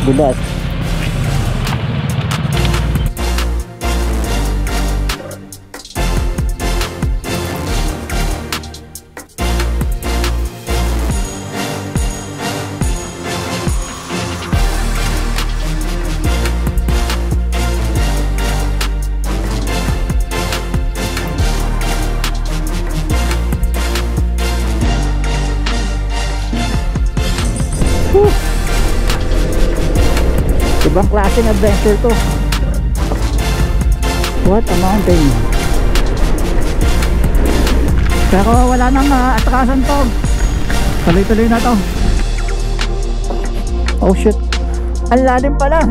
Budas. Ibang klaseng adventure to. What a mountain. Pero wala nang atrasan to. Tuloy-tuloy na to. Oh shit, ang lalim pala.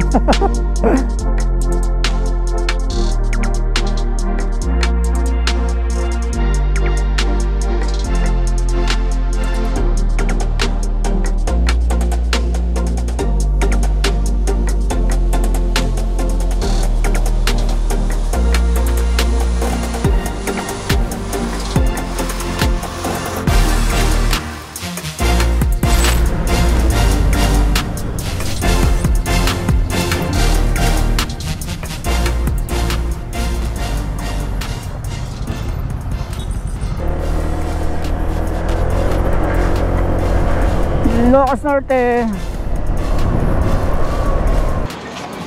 Ilocos Norte.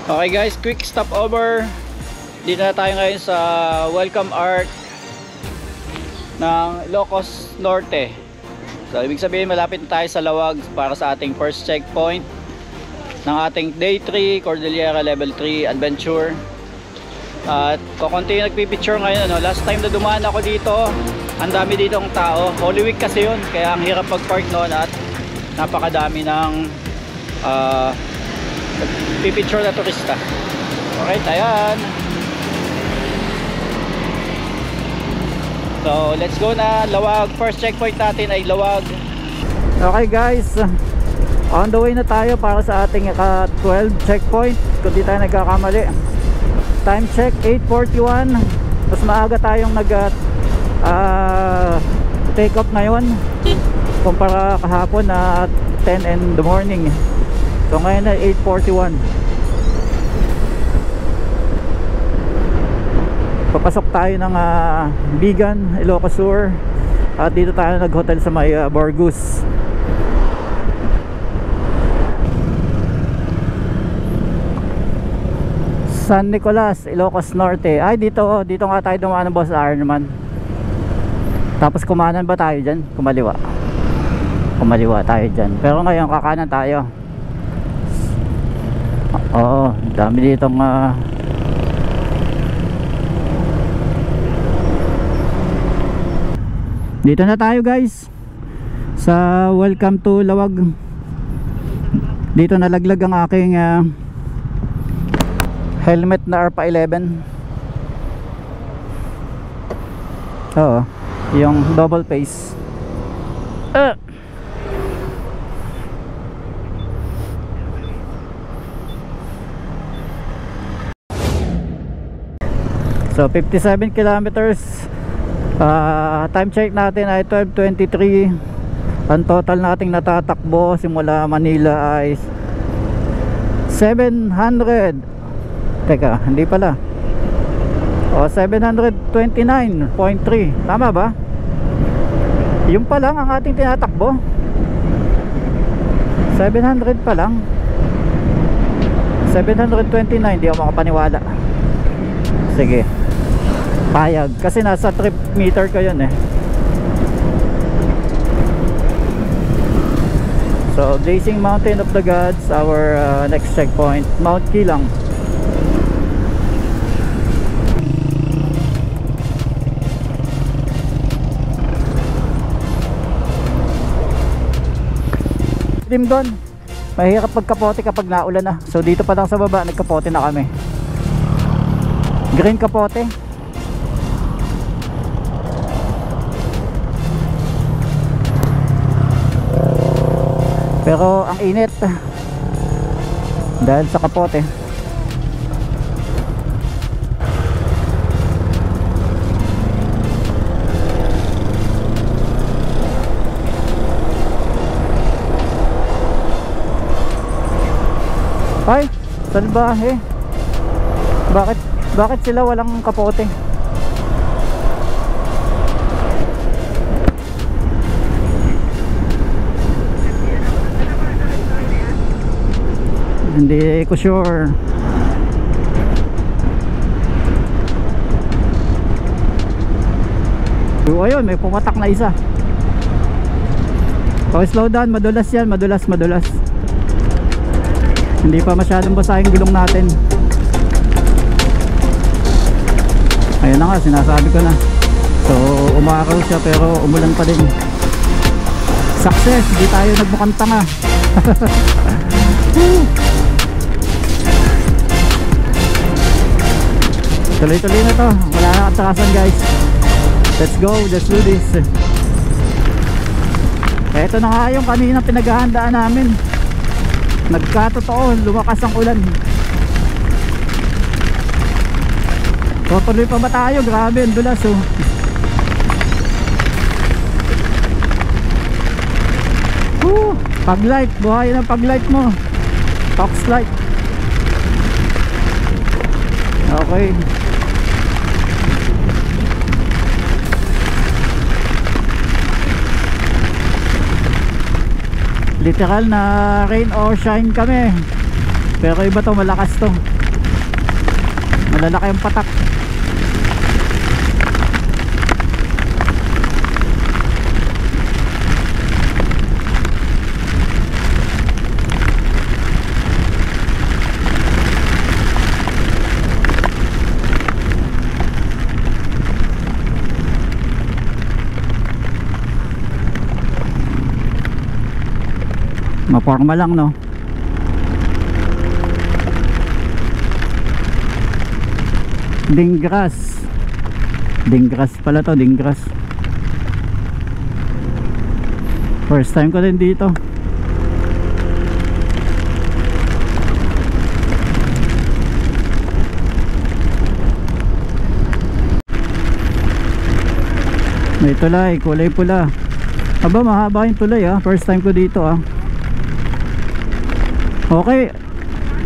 Okay guys, quick stopover. Dito na tayo ngayon sa Welcome Arc ng Ilocos Norte. So ibig sabihin malapit na tayo sa Lawag para sa ating first checkpoint ng ating Day 3 Cordillera Level 3 Adventure. At kukunti yung nagpipicture ngayon, ano? Last time na dumaan ako dito, ang dami dito ng tao. Holy Week kasi yun, kaya ang hirap mag-park noon at napakadami ng pipicture na turista. Alright, ayan. So let's go na Lawag. First checkpoint natin ay Lawag. Okay guys, on the way na tayo para sa ating 12 checkpoint, kung di tayo nagkakamali. Time check 8:41. Mas maaga tayong nag take off ngayon kumpara kahapon na 10 in the morning. So ngayon na 8:41. Papasok tayo ng Bigan, Ilocos Sur. At dito tayo nag-hotel sa may Borgus. San Nicolas, Ilocos Norte. Ay dito nga tayo dumaan ng Boss Ironman. Tapos kumanan ba tayo dyan? Kumaliwa. Kumaliwa tayo dyan. Pero ngayon kakanan tayo. Oo, dami ditong dito na tayo guys sa Welcome to Lawag. Dito nalaglag ang aking helmet na ARPA 11. Oo, yung double face. So 57 kilometers. Time check natin ay 12:23. Ang total nating natatakbo simula Manila ay 700. Teka, hindi pala. 729.3. Tama ba? Yung pa lang ang ating tinatakbo. 700 pa lang. 729, di ako makapaniwala. Sige, payag kasi nasa trip meter ko yun eh. So Blazing Mountain of the Gods, our next checkpoint, Mount Kilang. Dim doon, mahirap pagkapote kapag naulan na. So dito pa lang sa baba nagkapote na kami. Green kapote. Pero ang init dahil sa kapote. Ay, salbahe. Bakit sila walang kapote? Hindi ko sure. So ayun, may pumatak na isa. So slow down, madulas yan, madulas. Hindi pa masyadong basa yung gulong natin. Ayun na nga, sinasabi ko na. So umaraw siya pero umulan pa din. Success, hindi tayo nagmukhang tanga. Tuloy-tuloy na to, wala na katakasan guys. Let's go, let's do this. Eto na nga yung kanina pinaghahandaan namin. Nagkatotoo, lumakas ang ulan. Tutuloy pa ba tayo? Grabe, ang dulas oh. Paglight, buhay ng paglight mo. Fox light. Okay. Literal na rain or shine kami. Pero iba to, malakas to. Malalaki ang patak. Maporma lang no. Dinggrass. Dinggrass pala to, dinggrass. First time ko din dito. May tulay, kulay pula. Aba, mahaba yung tulay ah. First time ko dito ah. Okay,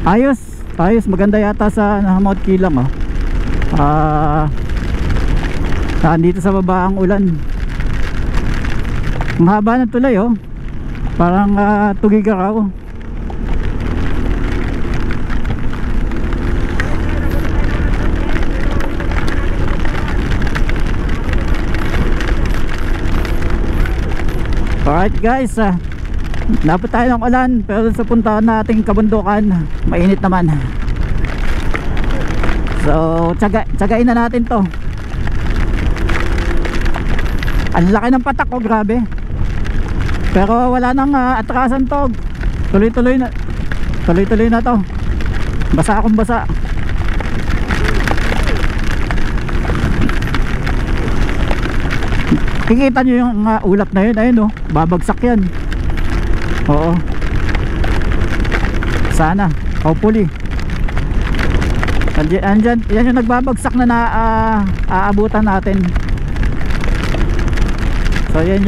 ayos, maganda yata sa Mount Kilang oh. Dito sa baba ang ulan. Ang haba ng tulay oh. Parang Tugigaraw. Alright guys, dapat tayo ng ulan pero sa puntahan nating kabundukan mainit naman. So tsagain na natin to. Ang laki ng patak oh, grabe. Pero wala nang atrasan to. Tuloy-tuloy na to. Basa akong basa. Kikita nyo yung ulap na yun. Ayun oh, babagsak yan. Oo. Sana, hopefully. Andyan, yan yung nagbabagsak na aabutan natin. So yan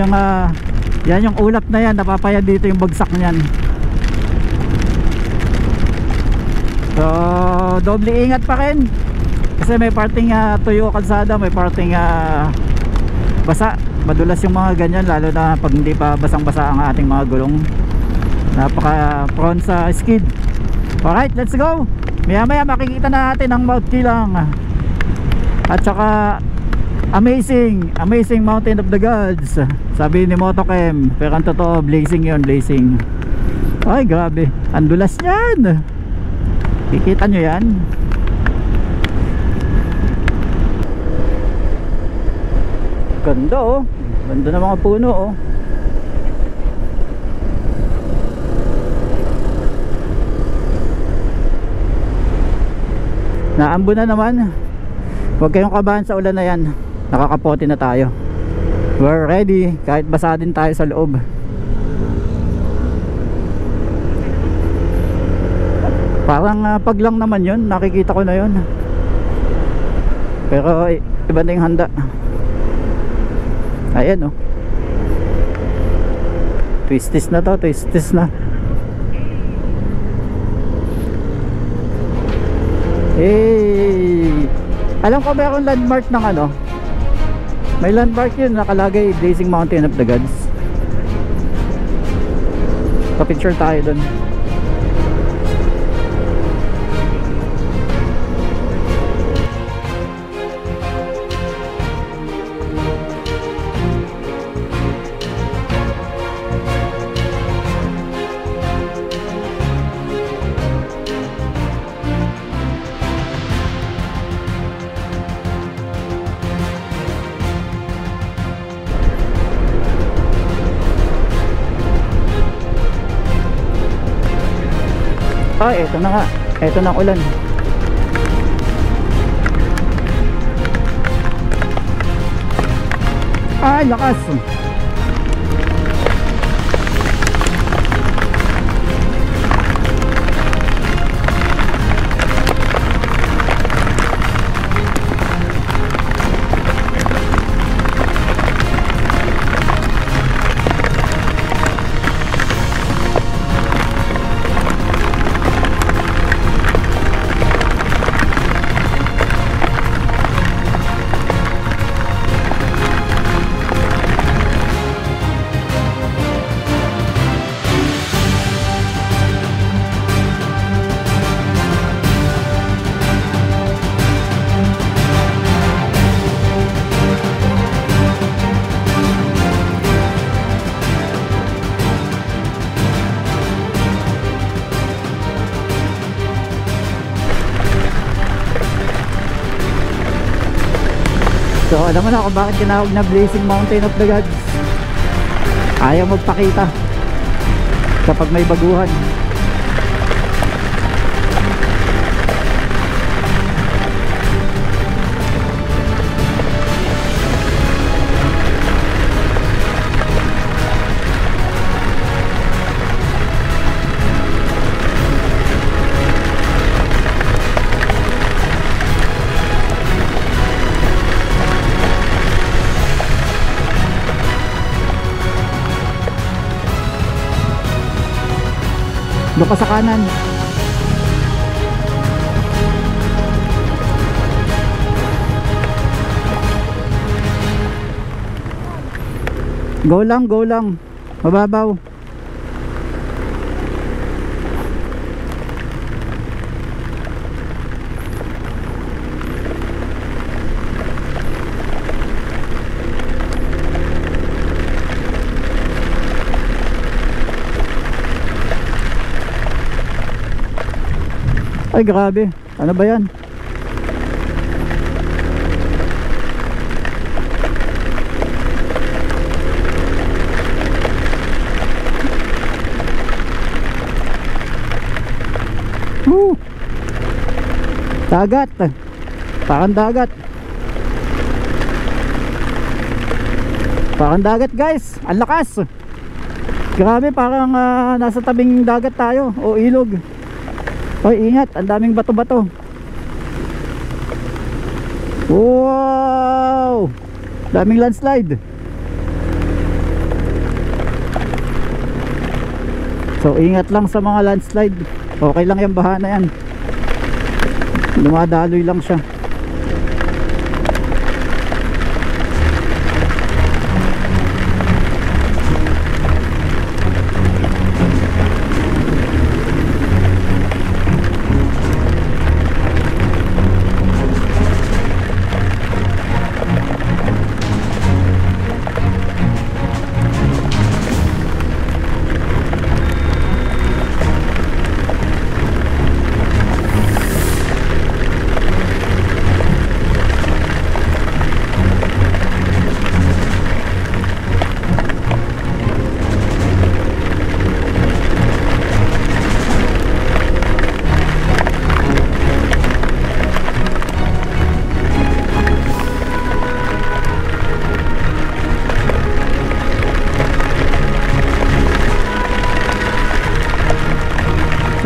yung ulap na yan, napapaya dito yung bagsak niyan. So doble ingat pa rin. Kasi may parting tuyo kalsada, may parting basa. Madulas yung mga ganyan, lalo na pag hindi pa basang-basa ang ating mga gulong. Napaka prone sa skid. Alright, let's go. Maya maya makikita natin ang Mount Kilang. At saka amazing Mountain of the Gods, sabi ni Motochem. Pero ang totoo, blazing yun, blazing. Ay grabe, ang dulas yan. Kikita nyo yan. Ganda oh. Ganda ng mga puno oh. Naambo na naman. Huwag kayong kabahan sa ulan na yan. Nakakapote na tayo. We're ready. Kahit basa din tayo sa loob. Parang pag lang naman yun. Nakikita ko na yun. Pero iba na yung handa. Ayan oh. Twistis na to, twistis na. Eh, alam ko meron landmark ng ano. May landmark yun nakalagay Blazing Mountain of the Gods. Pa-picture tayo dun. Ah, eto na nga. Eto na ang ulan. Ay, lakas. So alam mo na kung bakit tinawag na Blazing Mountain of the Gods. Ayaw magpakita kapag may baguhan. Doon ka sa kanan. Go lang, go lang. Mababaw. Ay grabe, ano ba yan? Dagat, parang dagat. Parang dagat guys, ang lakas. Grabe, parang nasa tabing dagat tayo o ilog. Hoy, ingat, ang daming bato-bato. Wow! Daming landslide. So, ingat lang sa mga landslide. Okay lang yung baha na yan. Dumadaloy lang siya.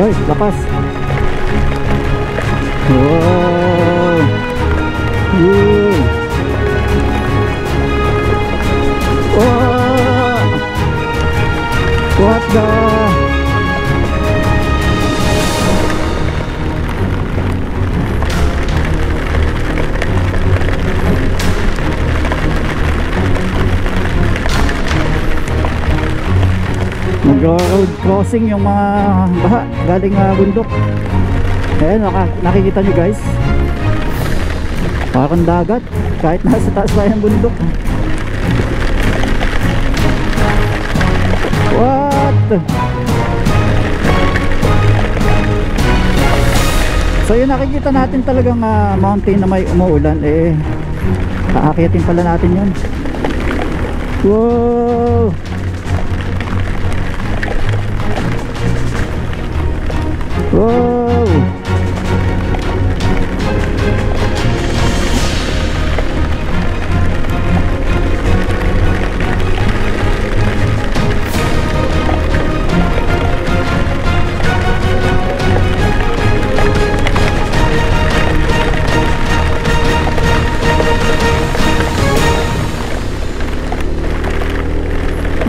Ay, lakas. Wow. Wow. What the? Nag-road crossing yung mga baha galing bundok. Ayan, nakikita nyo guys, parang dagat kahit nasa taas pa yung bundok. What? So yun, nakikita natin talagang mountain na may umuulan. Aakyatin pala natin yun. Wow! Wow!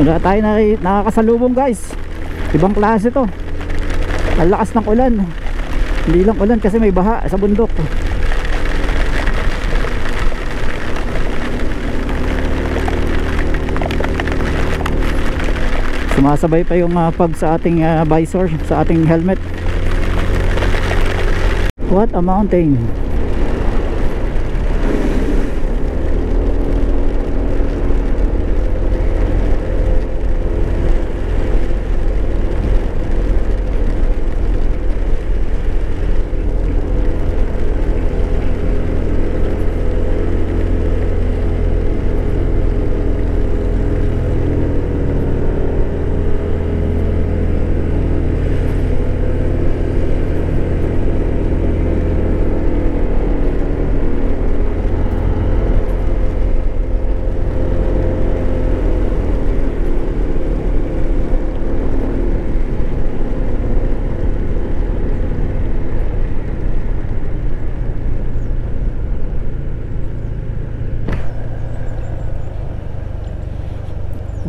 Wala tayo nakakasalubong guys. Ibang klase to. Ang lakas ng ulan. Hindi lang ulan kasi may baha sa bundok. Sumasabay pa yung pag sa ating visor, sa ating helmet. What a mountain.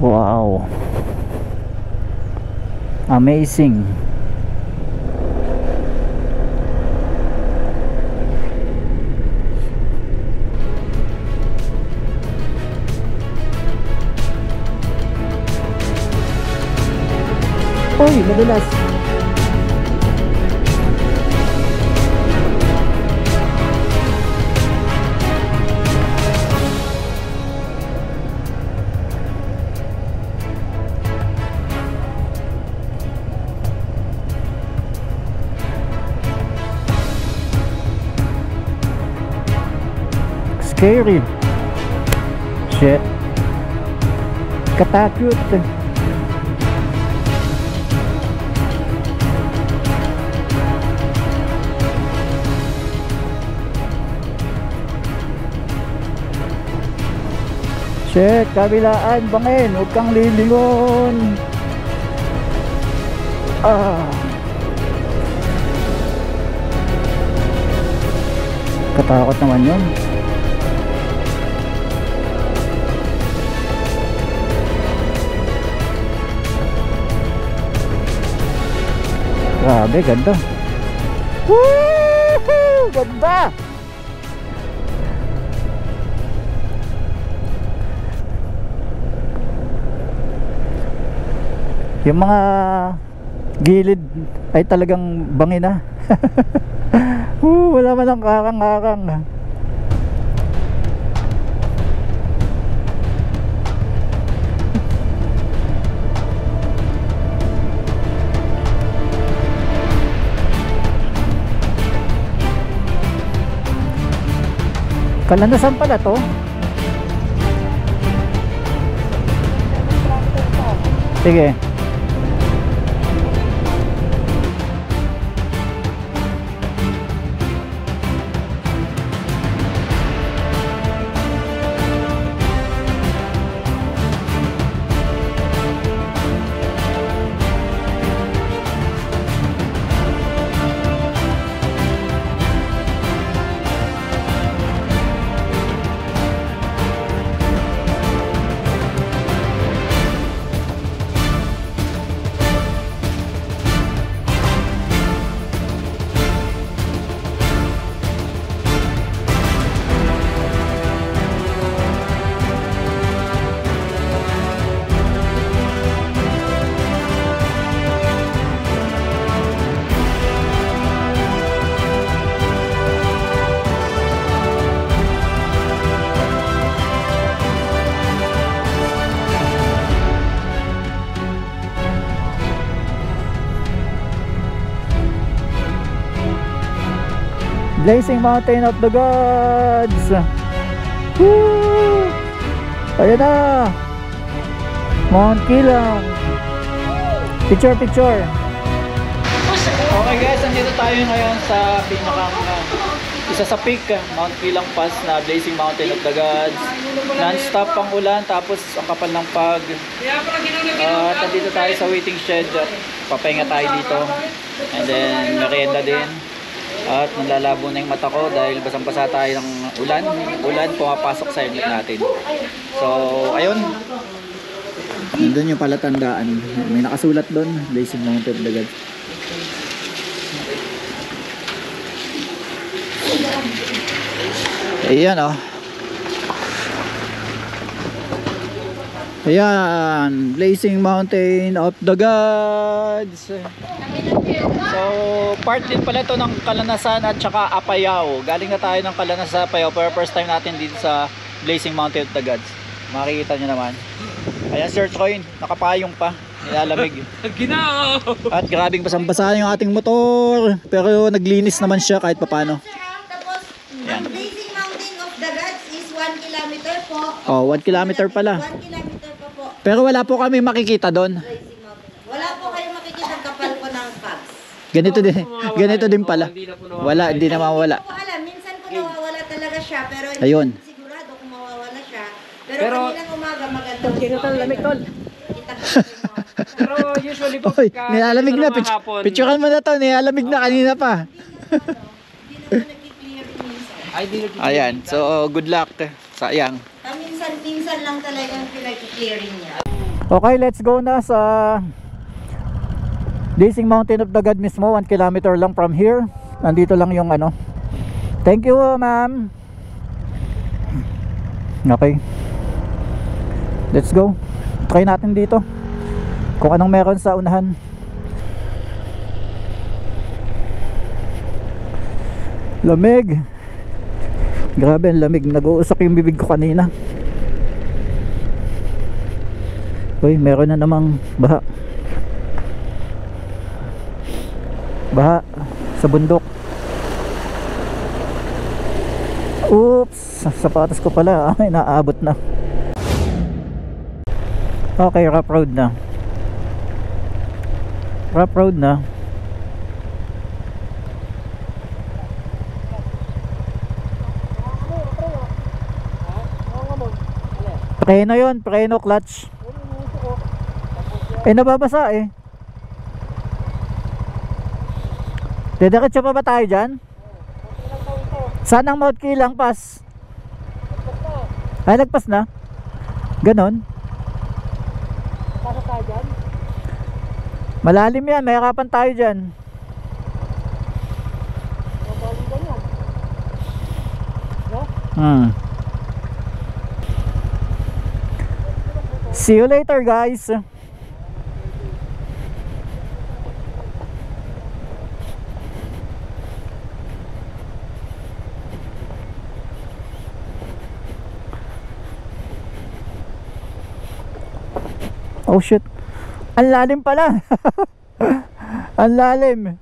Wow, amazing. Uy, madulas. Scary. Shit. Katakot. Shit, kabilaan, bangin. Huwag kang lilingon. Katakot naman yun. Grabe, ganda. Woohoo! Ganda! Yung mga gilid ay talagang bangin na. Wala man lang kakang-kakang. Kalanasan pala to. Sige. Blazing Mountain of the Gods. Woo! Ayan na, Mount Kilang. Picture, picture. Okay guys, nandito tayo ngayon sa isa sa peak, Mount Kilang Pass na Blazing Mountain of the Gods. Non-stop ang ulan, tapos ang kapal ng pag. At nandito tayo sa waiting shed. Papahinga tayo dito. And then merienda din. At nalalabo na yung mata ko dahil basang-basa tayo ng ulan. Ulan pumapasok sa helmet natin. So, ayun. Nandun yung palatandaan. May nakasulat doon, Blazing Mountain of the Gods. Ayan oh. Ayan, Blazing Mountain of the Gods. So, part din pala ito ng Kalanasan at saka Apayao. Galing na tayo ng Kalanasan, Apayao, pero first time natin dito sa Blazing Mountain of the Gods. Makikita nyo naman. Ayan, search coin, nakapayong pa, nilalamig. At grabing basang-basa yung ating motor, pero naglinis naman siya kahit papano. Tapos, ang Blazing Mountain of the Gods is 1 kilometer po. Oh, 1 kilometer pala. 1 kilometer pa po. Pero wala po kami makikita doon. Blazing Mountain. Wala po kayo makikita kapal po ng pags. Ganito din pala. Wala, hindi na mawawala. Hindi ko alam, minsan po nawawala talaga siya, pero hindi Ayun. ko sigurado kung mawawala siya. Pero kaninang umaga maganda. Lamig tol. Kita ko Pero usually po Oy, nilalamig na. Picturean mo na to, nilalamig na kanina pa. hindi naman nag-clear minsan. Ayan, so good luck. Sayang. Minsan lang talaga yung pinag-clearing niya. Okay, let's go na sa Blazing Mountain of the God mismo. 1 kilometer lang from here. Nandito lang yung ano. Thank you, ma'am. Okay, let's go. Try natin dito kung anong meron sa unahan. Lamig. Grabe ang lamig. Nag-uusok yung bibig ko kanina. Uy, meron na namang baha. Baha sa bundok. Oops, sapatos ko pala. Ay, naabot na. Okay, rough road na. Rough road na. Preno yun, preno clutch. Nababasa eh. Didiretso pa ba tayo dyan? Saan ang Mount Kilang Pass? Ay, nagpas na? Ganon? Malalim yan, may harapan tayo dyan. See you later, guys. Oh shit. Ang lalim pala. Ang lalim.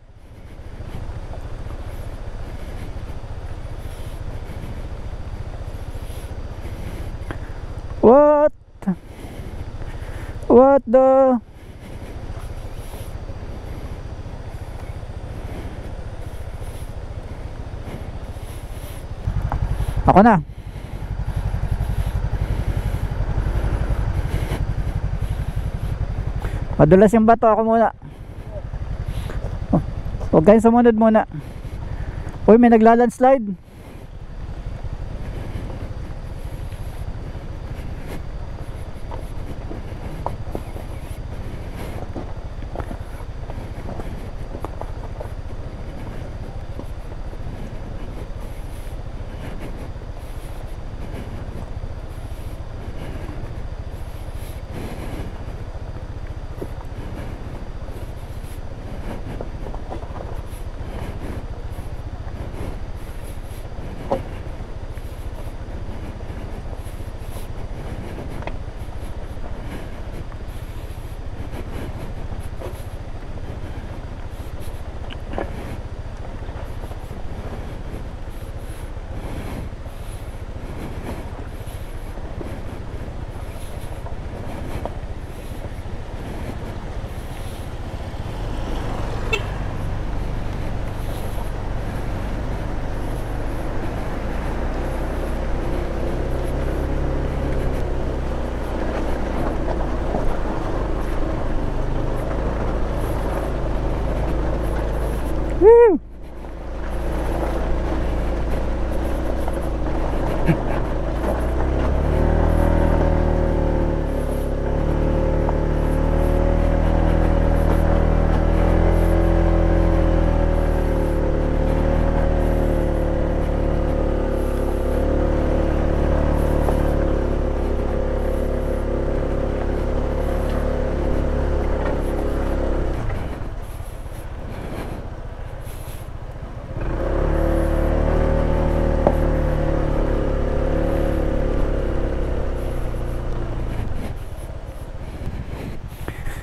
What the? Ako na. Madulas yung bato, ako muna. Huwag kayong sumunod muna. Uy, may naglalandslide.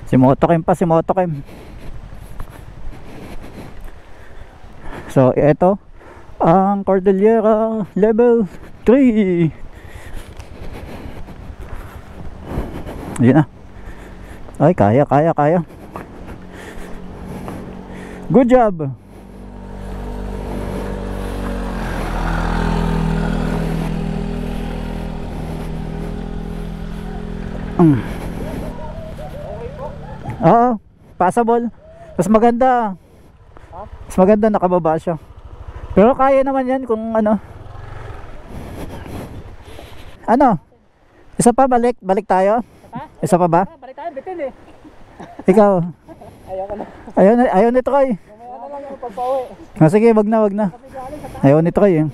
Si Motokem pa, si Motokem. So ito ang Cordillera Level 3. Yun na. Ay, kaya. Good job. Oo, passable. Mas maganda nakababa siya. Pero kaya naman yan kung ano. Isa pa, balik tayo. Isa pa ba? Balik tayo, bitin eh. Ikaw. Ayoko na. Ayaw nito Koy. Mamaya na lang yung pagpauwi. Sige, wag na. Ayaw nito Koy.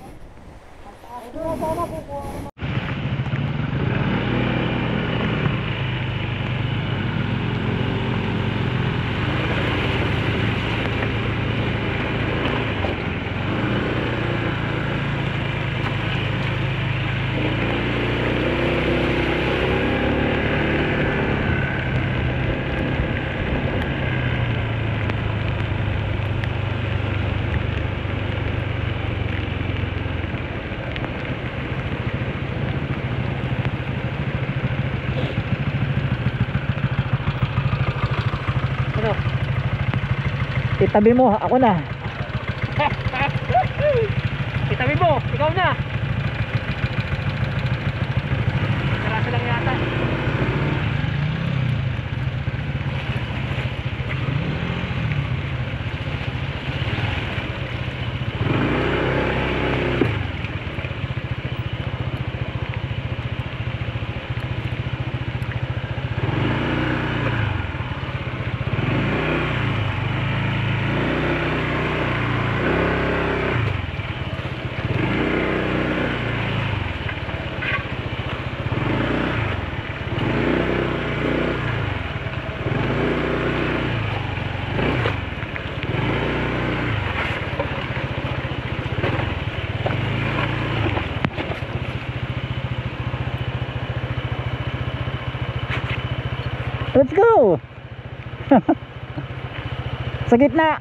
Itabi mo, ako na. Itabi mo, ikaw na. Karasa lang yata. Let's go. Sa gitna.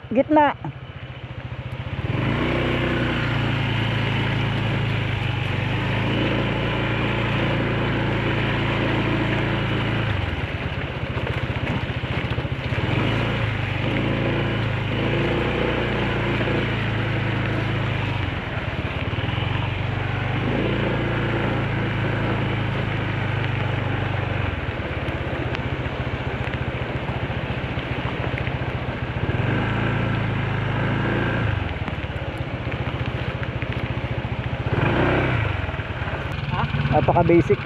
Napaka basic.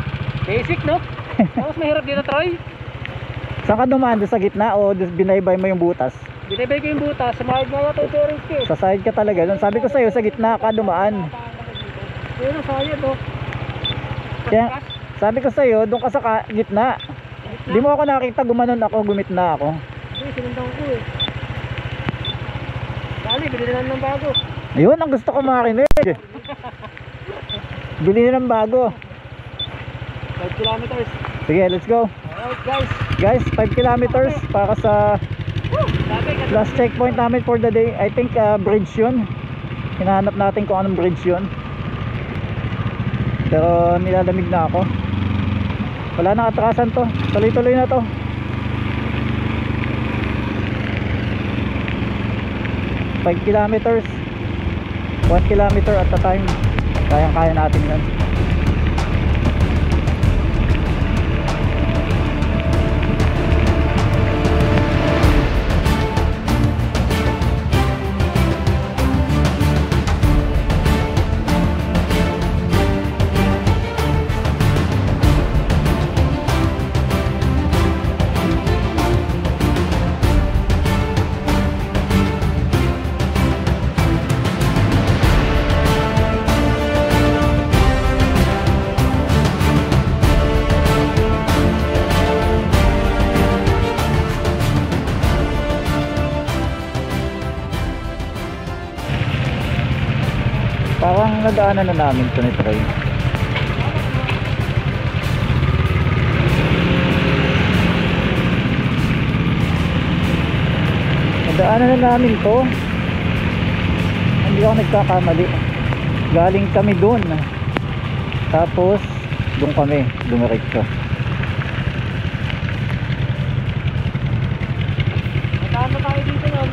Basic, no? Tapos mahirap dito, Troy. Saan ka dumaan? Sa gitna o binaybay mo yung butas? Binibay ko yung butas. Sumahid mo yata yung orange ko eh. Sa side ka talaga. Sabi ko sa'yo, sa gitna ka dumaan. Yun ang sayad, oh. Kaya, sabi ko sa'yo, doon ka sa gitna. Di mo ako nakita, gumanon ako, gumitna ako. Hindi, sinundan ko eh. Dali, bilhin na ng bago. Ayun, ang gusto ko marinig. Bili ng bago. 5 kilometers. Sige, let's go. Alright Guys, guys. 5 kilometers para sa last checkpoint namin for the day. I think bridge yun. Hinahanap natin kung anong bridge yun. Pero nilalamig na ako. Wala nang atrasan to. Tuloy-tuloy na to. Five kilometers, 1 kilometer at a time. Kayang-kaya natin yan. Parang nadaanan na namin ito ni Troy. Daanan na namin to. Hindi ako nagkakamali. Galing kami doon. Tapos doon kami dumiretso. Nataan na tayo dito nun.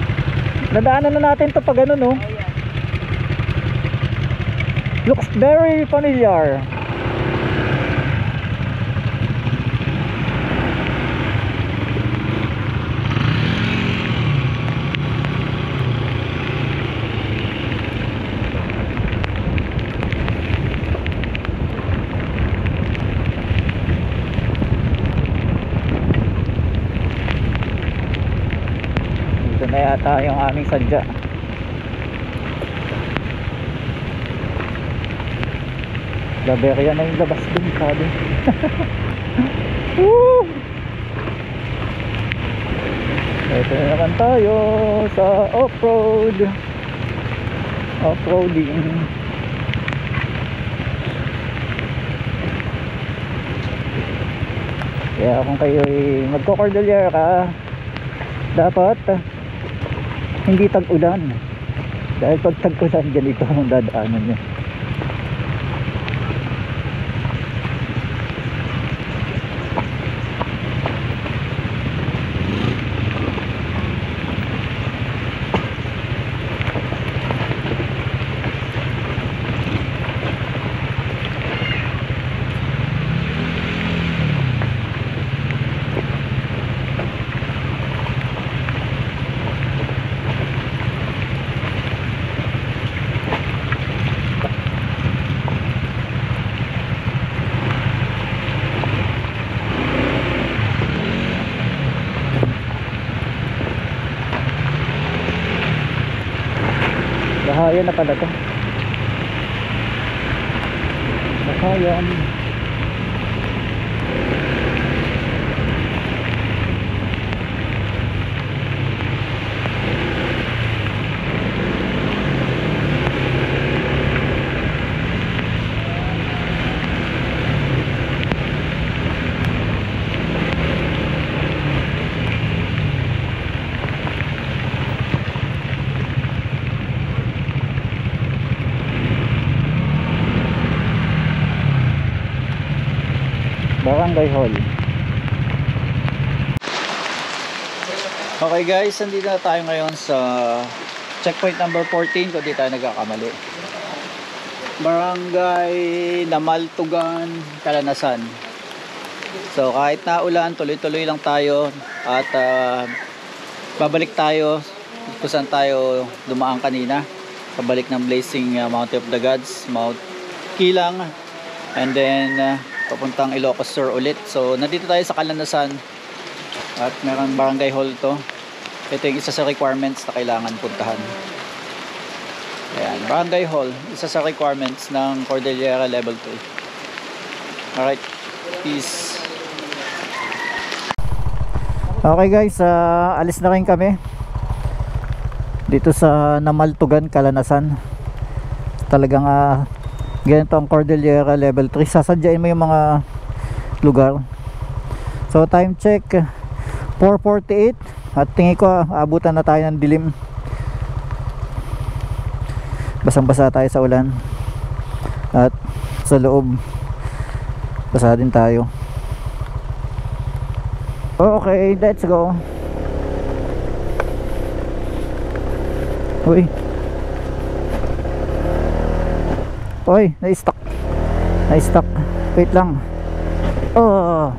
Nadaanan na natin to pag ano, no? Ayan. Looks very familiar. Dito na yata yung aming sadya. Laberia na yung labas dun, sabi. Woo! Ito na naman tayo sa off-road. Off-roading. Kaya kung kayo'y magko-Cordillera, dapat hindi tag-ulan. Dahil pag tag-ulan, ganito ang dadaanan nyo. Bahayan na pala to. Bahayan. Barangay Hall. Okay guys, nandito na tayo ngayon sa checkpoint number 14 kung di tayo nagkakamali. Barangay Namaltugan, Kalanasan. So kahit na ulan, tuloy-tuloy lang tayo at babalik tayo kung saan tayo dumaan kanina. Pabalik ng Blazing Mountain of the Gods, Mount Kilang, and then papuntang Ilocos Sur ulit. So nandito tayo sa Kalanasan at meron barangay hall to. Ito yung isa sa requirements na kailangan puntahan. Ayan, barangay hall, isa sa requirements ng Cordillera Level 3. Alright, peace. Okay guys, alis na rin kami dito sa Namaltugan, Kalanasan. Talagang ganito ang Cordillera Level 3. Sasadyain mo yung mga lugar. So time check 4:48 at tingin ko abutan na tayo ng dilim. Basang-basa tayo sa ulan at sa loob basa din tayo. Okay, let's go. Uy, na-stuck. Wait lang. Oh.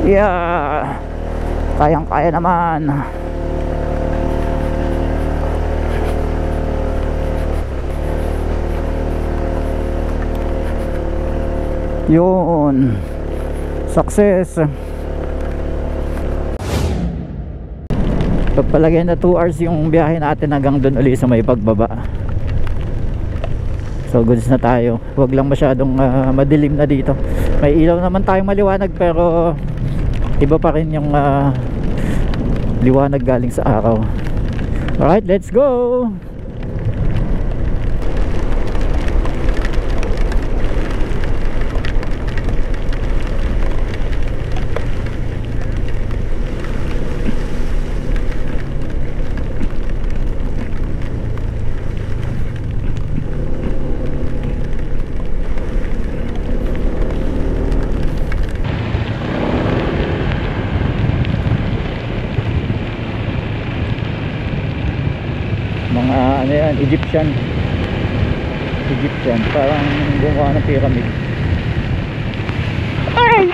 Yeah. Kayang-kaya naman. Yun. Success. Pagpalagay na 2 hours yung biyahe natin hanggang doon ulit sa may pagbaba. So goods na tayo. Huwag lang masyadong madilim na dito. May ilaw naman tayong maliwanag pero iba pa rin yung liwanag galing sa araw. Alright, let's go! Ayan, Egyptian. Egyptian, parang gumawa ng pyramid. Ay!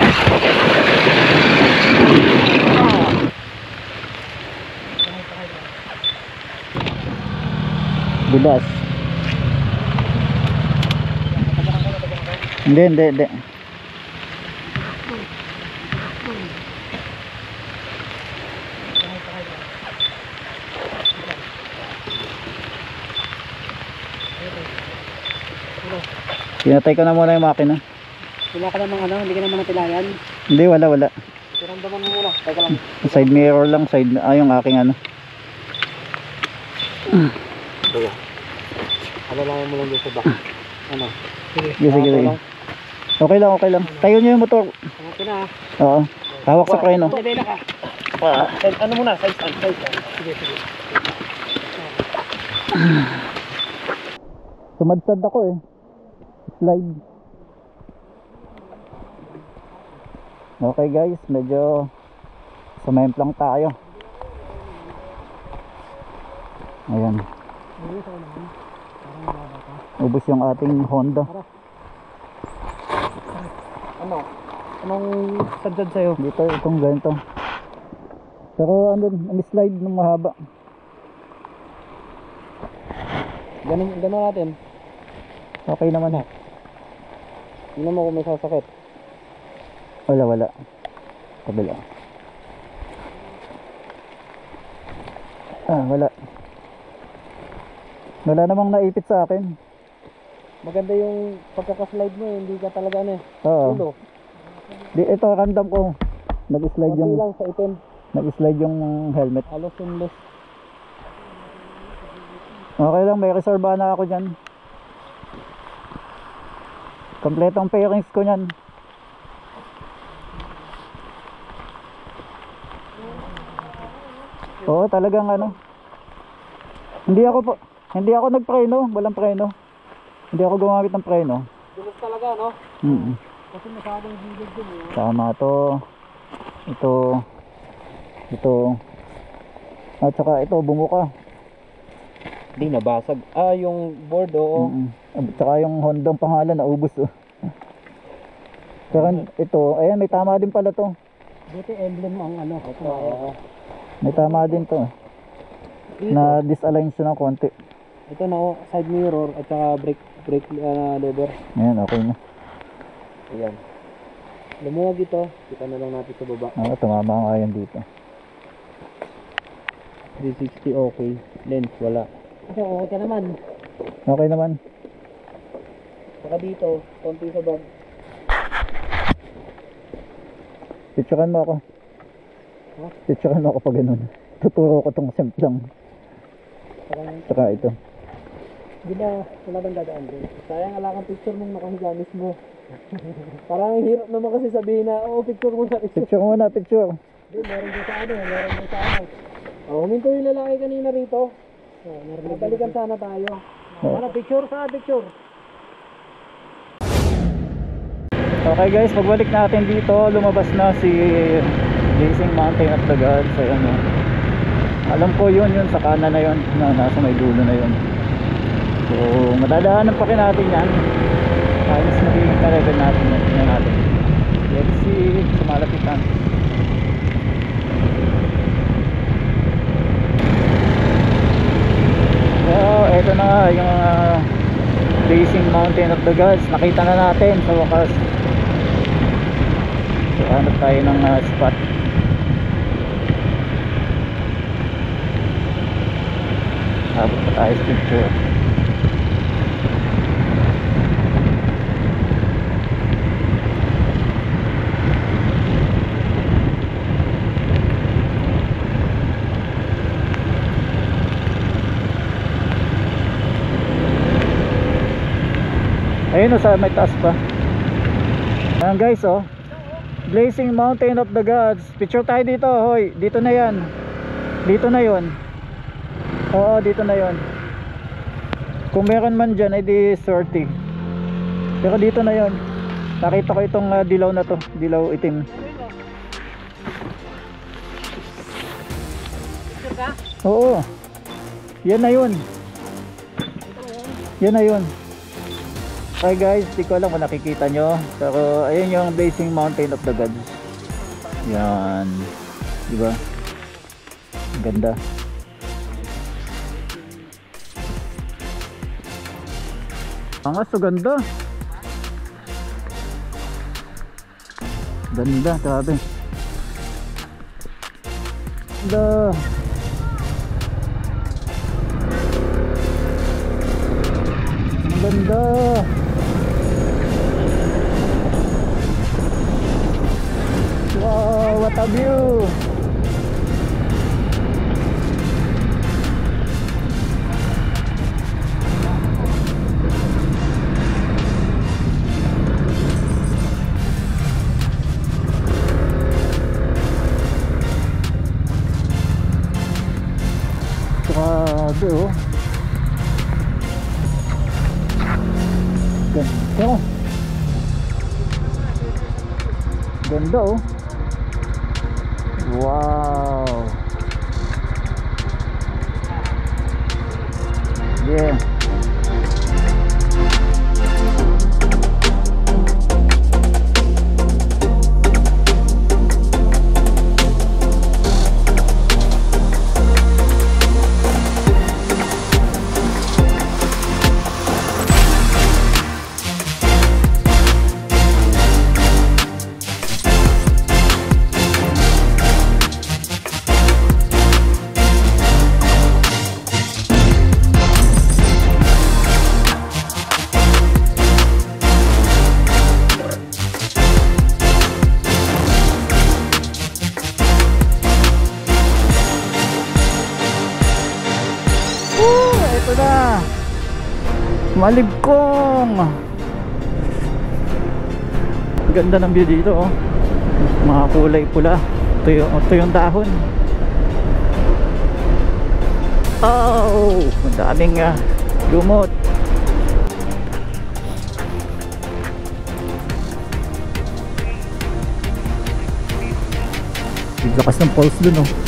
Dulas. Hindi. Pinatay ko na muna yung makina. Wala ka namang ano, hindi ka naman napilayan. Hindi, wala. Ramdaman mo muna, teka lang. Side mirror lang, yung aking ano. Teka. Alalayan mo lang doon sa back. Ano? Sige. Okay lang. Tayo nyo yung motor. Okay na. Oo. Hawak sa preno. Bela ka. Ano muna? Size. Sige. Sumadsad ako eh. Slide. Okay guys, medyo sumemplang tayo. Ayan. Ubus yung ating Honda. Ano? Anong sadyad sa'yo? Dito, itong ganito. Pero ano, slide ng mahaba. Ganun natin. Okay naman ha. Tingnan mo kung may sasakit. Wala. Kabila. Wala. Wala namang naipit sa akin. Maganda yung pagkakaslide mo, hindi ka talaga ano eh. Oo. Ulo. Ito random ko. Nag-slide Konti yung lang sa itim. nag-slide yung helmet. Halos seamless. Okay lang, may reserva na ako dyan. Kompletong pairings ko nyan. Oo, talagang ano. Hindi ako nagpreno, walang preno. Hindi ako gumamit ng preno. Dulos talaga, no? Kasi masyadong gilid din eh. Tama to. Ito. At saka ito, bumuka. Hindi nabasag. Yung board, oo. At saka yung Honda pangalan, naubos. Pero ito, ayan, may tama din pala to. Buti emblem ang ano. Oo. May tama din to. Na disalign siya ng konti. Ito na side mirror at saka brake lever. Ayan, okay na. Ayan. Lumuwag ito. Kita na lang natin sa baba. Oo, tumama nga yan dito. 360 okay. Lens wala. Ito okay ka naman. Okay naman. Saka dito, konti sa bag. Picturean mo ako. Picturean mo ako pag ganun. Tuturo ko itong simplang. Saka ito. Hindi na, wala bang dadaan doon. Sayang wala kang picture mong nakahiga mismo. Parang hirap naman kasi sabihin na, picture mo na picture. Picture muna, picture. Hindi, meron din sa ano, meron din sa ano. Huminto yung lalaki kanina rito. Nabalikan sana tayo. Ano, picture sa picture. Okay guys, pagbalik natin dito, lumabas na si Blazing Mountain of the Gods. Ayan o. Alam ko yun sa kanan na yun, na nasa may dulo na yun. So, madadaanan pa rin natin yan. Ayos magiging ka-level natin yan. Tingnan natin. Let's see, sumalapitan. So, eto na nga yung Blazing Mountain of the Gods. Nakita na natin sa wakas. So, hanap tayo ng spot. Habot pa tayo sa picture. Ayun o, sa may taas pa. Ayan guys oh, Blazing Mountain of the Gods. Picture tayo dito, hoy. Dito na yan. Dito na yon. Oo, dito na yon. Kung meron man dyan ay di sorty. Pero dito na yon. Nakita ko itong dilaw na to, dilaw itim. Oo, yan na yun. Yun na yun. Okay guys, di ko alam kung nakikita nyo. Pero ayun yung Blazing Mountain of the Gods. Yan. Diba? Ang ganda. Angas, so ganda. Ganda, grabe. Ganda. Ang ganda. Wow, what a view. Grabe oh. Ganda. Ganda oh. Wow. Yeah. Ito na, Malibkong. Ganda ng view dito oh. Mga kulay pula. Ito yung dahon. Oh, ang daming lumot. Lakas ng pulse dun oh.